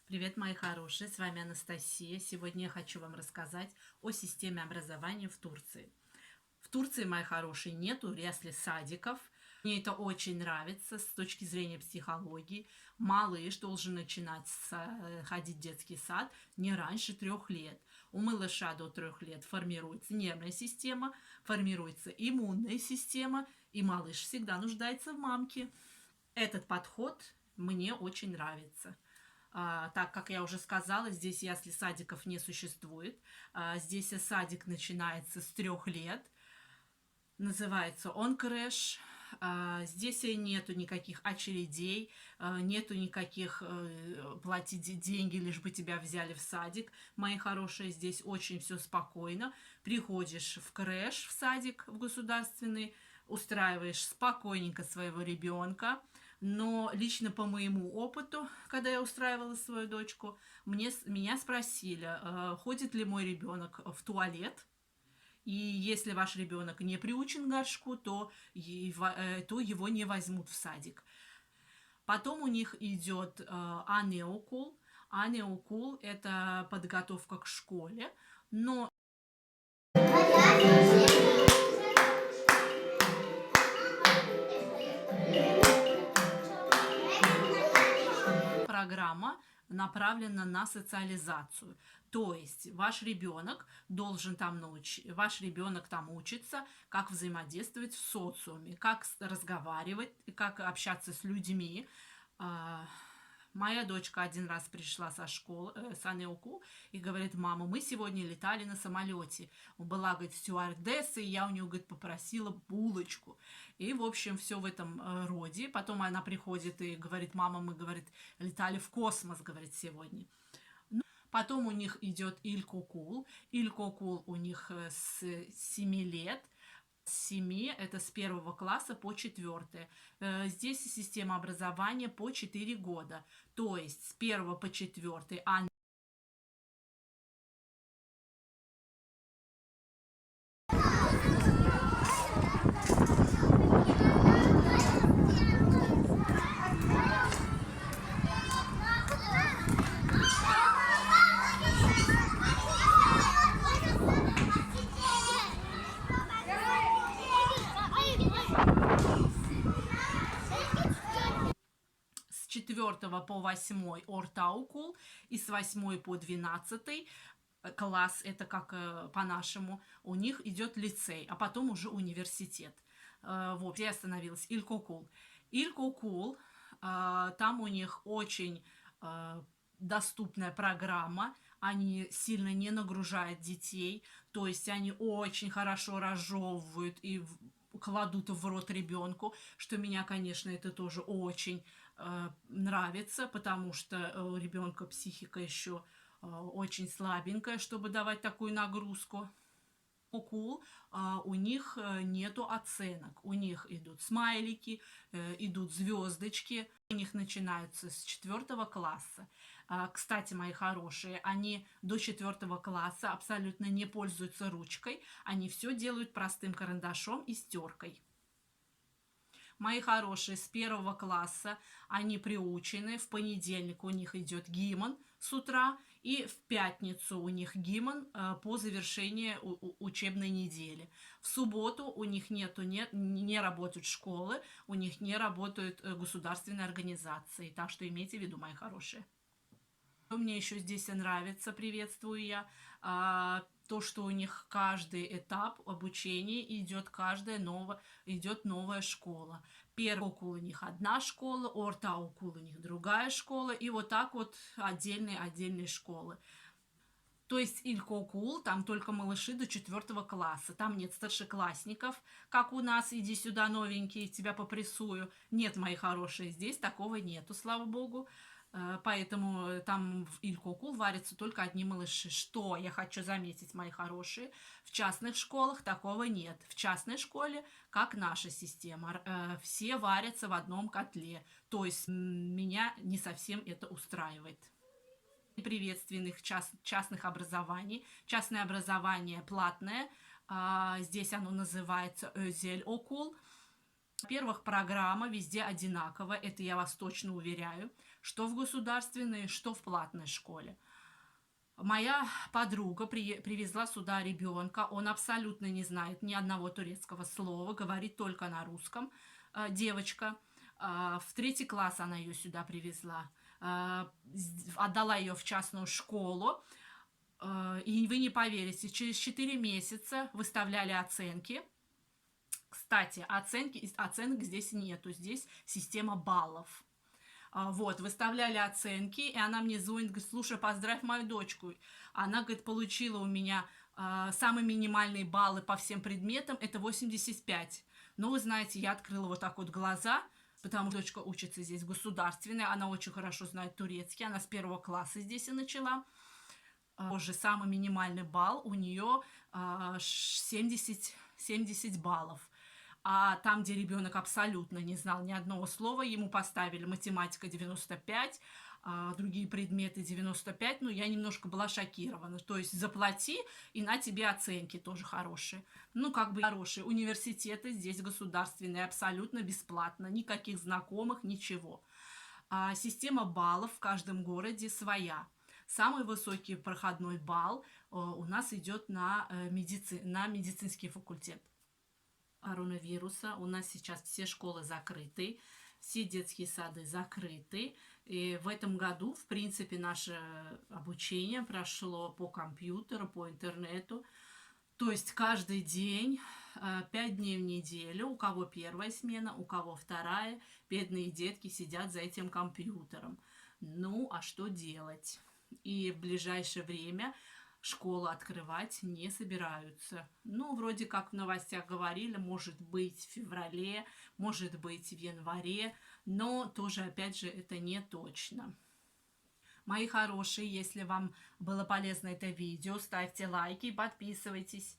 Привет, мои хорошие, с вами Анастасия. Сегодня я хочу вам рассказать о системе образования в Турции. В Турции, мои хорошие, нету ясли-садиков. Мне это очень нравится с точки зрения психологии. Малыш должен начинать ходить в детский сад не раньше 3 лет. У малыша до 3 лет формируется нервная система, формируется иммунная система, и малыш всегда нуждается в мамке. Этот подход мне очень нравится. Так как я уже сказала, здесь ясли садиков не существует. Здесь садик начинается с 3 лет. Называется он крэш. Здесь нету никаких очередей, нету никаких платить деньги, лишь бы тебя взяли в садик. Мои хорошие, здесь очень все спокойно. Приходишь в крэш, в садик, в государственный, устраиваешь спокойненько своего ребенка. Но лично по моему опыту, когда я устраивала свою дочку, меня спросили, ходит ли мой ребенок в туалет. И если ваш ребенок не приучен к горшку, то его не возьмут в садик. Потом у них идет анеокул. Анеокул – это подготовка к школе, но программа направлена на социализацию. То есть ваш ребенок там учится, как взаимодействовать в социуме, как разговаривать, как общаться с людьми. А, Моя дочка один раз пришла со школы, с Анеуку, и говорит: мама, мы сегодня летали на самолете. Была, говорит, стюардесса, и я у нее, говорит, попросила булочку. И, в общем, все в этом роде. Потом она приходит и говорит: мама, мы, говорит, летали в космос, говорит, сегодня. Потом у них идет Илькокул. Илькокул у них с 7 лет. С 7 это с 1 класса по 4. Здесь система образования по 4 года. То есть с 1 по 4 с 4 по 8 Ортаукул, и с 8 по 12 класс, это как по-нашему, у них идет лицей, а потом уже университет. Вот, где остановилась Илькокул. Илькокул, там у них очень э, доступная программа, они сильно не нагружают детей, то есть они очень хорошо разжевывают и кладут в рот ребенку, что меня, конечно, это тоже очень нравится, потому что у ребенка психика еще очень слабенькая, чтобы давать такую нагрузку. Укул, у них нету оценок. У них идут смайлики, идут звездочки. У них начинаются с 4 класса. Кстати, мои хорошие, они до 4 класса абсолютно не пользуются ручкой. Они все делают простым карандашом и стеркой. Мои хорошие, с 1 класса они приучены. В понедельник у них идет гимн с утра, и в пятницу у них гимн по завершении учебной недели. В субботу у них не работают школы, у них не работают государственные организации. Так что имейте в виду, мои хорошие. Мне еще здесь нравится, приветствую я, то, что у них каждый этап обучения идет новая школа. Первый окул у них одна школа, орта-окул у них другая школа, и вот так вот отдельные школы. То есть Илькокул, там только малыши до 4 класса. Там нет старшеклассников, как у нас, иди сюда, новенький, тебя попрессую. Нет, мои хорошие, здесь такого нету, слава богу. Поэтому там в Илькокул варятся только одни малыши. Что я хочу заметить, мои хорошие, в частных школах такого нет. В частной школе, как наша система, все варятся в одном котле. То есть меня не совсем это устраивает. Приветственных частных образований. Частное образование платное. Здесь оно называется Özел Окул. Во-первых, программа везде одинаковая, это я вас точно уверяю. что в государственной, что в платной школе. Моя подруга привезла сюда ребенка, он абсолютно не знает ни одного турецкого слова, говорит только на русском, девочка. В 3 класс она ее сюда привезла, отдала ее в частную школу. И вы не поверите, через 4 месяца выставляли оценки. Кстати, оценок здесь нету, здесь система баллов. Вот, выставляли оценки, и она мне звонит, говорит, слушай, поздравь мою дочку. Она, говорит, получила у меня самые минимальные баллы по всем предметам, это 85. Но вы знаете, я открыла вот так вот глаза, потому что дочка учится здесь государственной, она очень хорошо знает турецкий, она с 1 класса здесь и начала. Уже самый минимальный балл у нее 70 баллов. А там, где ребенок абсолютно не знал ни одного слова, ему поставили математика 95, другие предметы 95, ну, я немножко была шокирована. То есть заплати, и на тебе оценки тоже хорошие. Ну, как бы хорошие. Университеты здесь государственные, абсолютно бесплатно, никаких знакомых, ничего. Система баллов в каждом городе своя. Самый высокий проходной балл у нас идет на медицинский факультет. Коронавируса. У нас сейчас все школы закрыты, все детские сады закрыты. И в этом году, в принципе, наше обучение прошло по компьютеру, по интернету. То есть каждый день, 5 дней в неделю, у кого первая смена, у кого вторая, бедные детки сидят за этим компьютером. Ну, а что делать? И в ближайшее время школу открывать не собираются. Ну, вроде как в новостях говорили, может быть в феврале, может быть в январе, но тоже, опять же, это не точно. Мои хорошие, если вам было полезно это видео, ставьте лайки и подписывайтесь.